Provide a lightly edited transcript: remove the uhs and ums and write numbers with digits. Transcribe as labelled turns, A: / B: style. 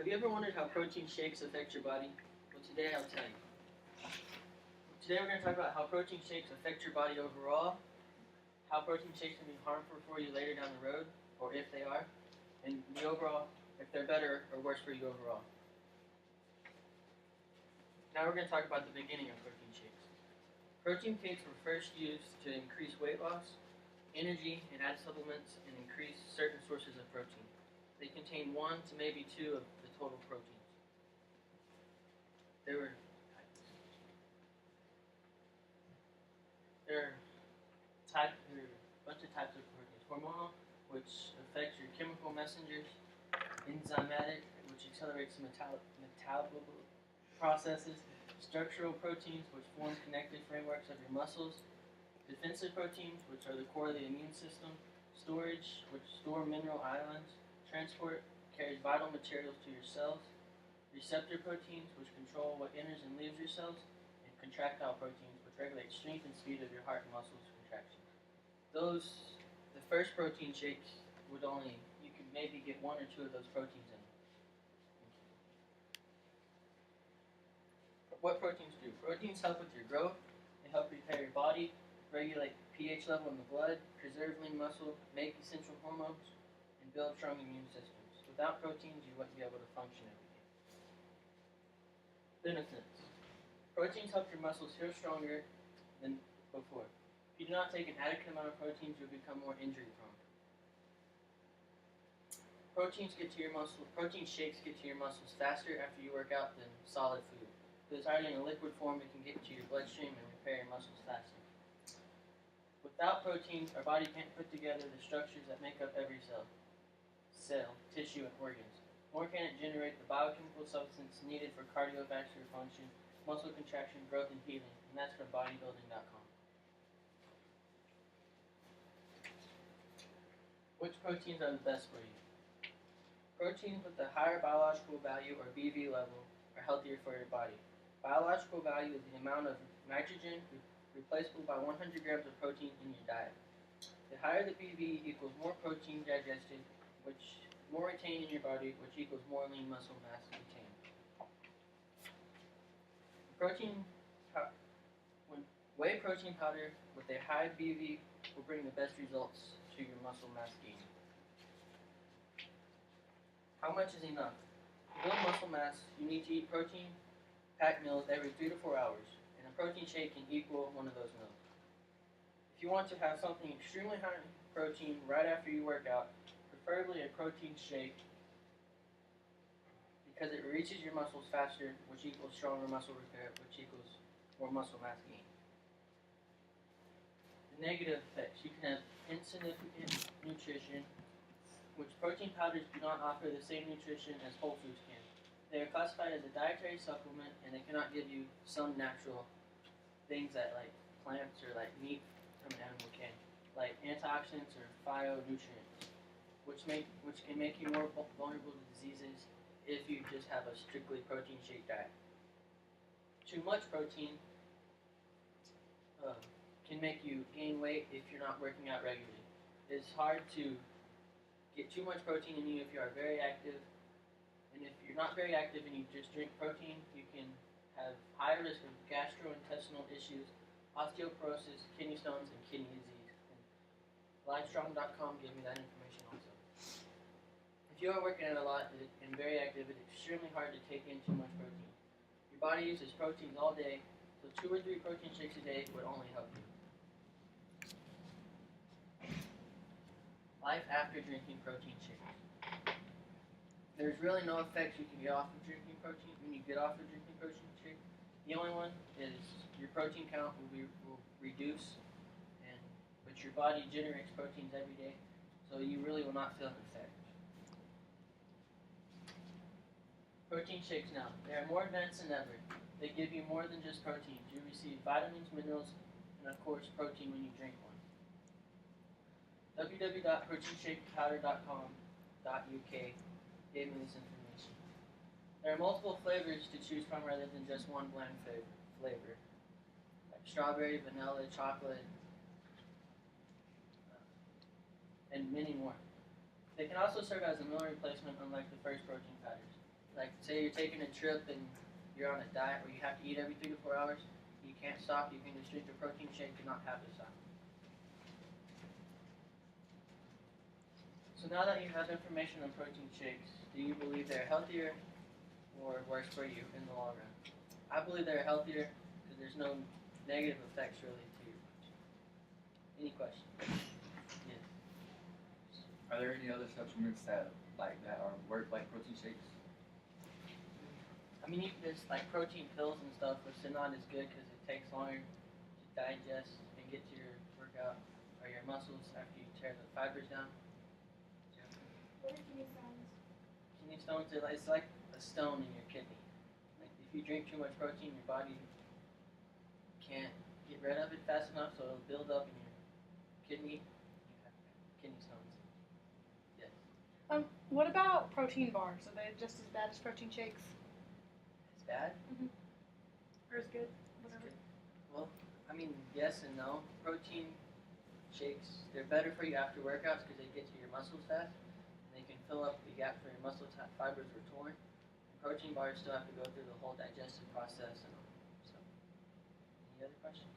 A: Have you ever wondered how protein shakes affect your body? Well, today I'll tell you. Today we're going to talk about how protein shakes affect your body overall, how protein shakes can be harmful for you later down the road, or if they are, and the overall, if they're better or worse for you overall. Now we're going to talk about the beginning of protein shakes. Protein shakes were first used to increase weight loss, energy, and add supplements and increase certain sources of protein. They contain 1 to maybe 2 of the total proteins. There are a bunch of types of proteins. Hormonal, which affects your chemical messengers. Enzymatic, which accelerates metabolism processes. Structural proteins, which form connected frameworks of your muscles. Defensive proteins, which are the core of the immune system. Storage, which store mineral islands. Transport, carries vital materials to your cells. Receptor proteins, which control what enters and leaves your cells. And contractile proteins, which regulate strength and speed of your heart and muscles contractions. The first protein shakes you could maybe get 1 or 2 of those proteins in them. What proteins do? Proteins help with your growth. They help repair your body, regulate pH level in the blood, preserve lean muscle, make essential hormones, and build strong immune systems. Without proteins, you wouldn't be able to function every day. Benefits. Proteins help your muscles heal stronger than before. If you do not take an adequate amount of proteins, you'll become more injury prone. Protein shakes get to your muscles faster after you work out than solid food. If it's already in a liquid form, it can get to your bloodstream and repair your muscles faster. Without proteins, our body can't put together the structures that make up every cell, tissue, and organs. Nor can it generate the biochemical substance needed for cardiovascular function, muscle contraction, growth, and healing, and that's from bodybuilding.com. Which proteins are the best for you? Proteins with a higher biological value, or BV level, are healthier for your body. Biological value is the amount of nitrogen replaceable by 100 grams of protein in your diet. The higher the BV equals more protein digested, which more retained in your body, which equals more lean muscle mass retained. Whey protein powder with a high BV will bring the best results to your muscle mass gain. How much is enough? To build muscle mass, you need to eat protein-packed meals every 3 to 4 hours, and a protein shake can equal one of those meals. If you want to have something extremely high in protein right after you work out, preferably a protein shake, because it reaches your muscles faster, which equals stronger muscle repair, which equals more muscle mass gain. The negative effects. You can have insignificant nutrition, which protein powders do not offer the same nutrition as whole foods can. They are classified as a dietary supplement, and they cannot give you some natural things that like plants or like meat from an animal can, like antioxidants or phytonutrients, which can make you more vulnerable to diseases if you just have a strictly protein shake diet. Too much protein can make you gain weight if you're not working out regularly. It's hard to get too much protein in you if you are very active, and if you're not very active and you just drink protein, you can have higher risk of gastrointestinal issues, osteoporosis, kidney stones, and kidney disease. And Livestrong.com gave me that information also. If you are working out a lot and very active, it's extremely hard to take in too much protein. Your body uses proteins all day, so 2 or 3 protein shakes a day would only help you. Life after drinking protein shakes. There's really no effects you can get off of drinking protein when you get off of drinking protein shake. The only one is your protein count will reduce, but your body generates proteins every day, so you really will not feel an effect. Protein shakes now. They are more advanced than ever. They give you more than just proteins. You receive vitamins, minerals, and of course protein when you drink one. www.proteinshakePowder.com.uk gave me this information. There are multiple flavors to choose from rather than just one bland flavor, like strawberry, vanilla, chocolate, and many more. They can also serve as a meal replacement, unlike the first protein powders. like say you're taking a trip and you're on a diet where you have to eat every 3 to 4 hours, you can't stop. You can just drink a protein shake and not have to stop. So now that you have information on protein shakes, do you believe they're healthier or worse for you in the long run? I believe they're healthier because there's no negative effects really to your body. Any questions? Yes.
B: Are there any other supplements that are work like protein shakes?
A: I mean, there's like protein pills and stuff, which they're not as good because it takes longer to digest and get to your workout or your muscles after you tear the fibers down.
C: What are kidney stones?
A: Kidney stones, it's like a stone in your kidney. Like if you drink too much protein, your body can't get rid of it fast enough, so it'll build up in your kidney. You have kidney stones. Yes.
C: What about protein bars? Are they just as bad as protein shakes?
A: It's bad.
C: Or as good? Whatever.
A: Well, I mean, yes and no. Protein shakes, they're better for you after workouts because they get to your muscles fast. And they can fill up the gap where your muscle fibers were torn. And protein bars still have to go through the whole digestive process and all. So, any other questions?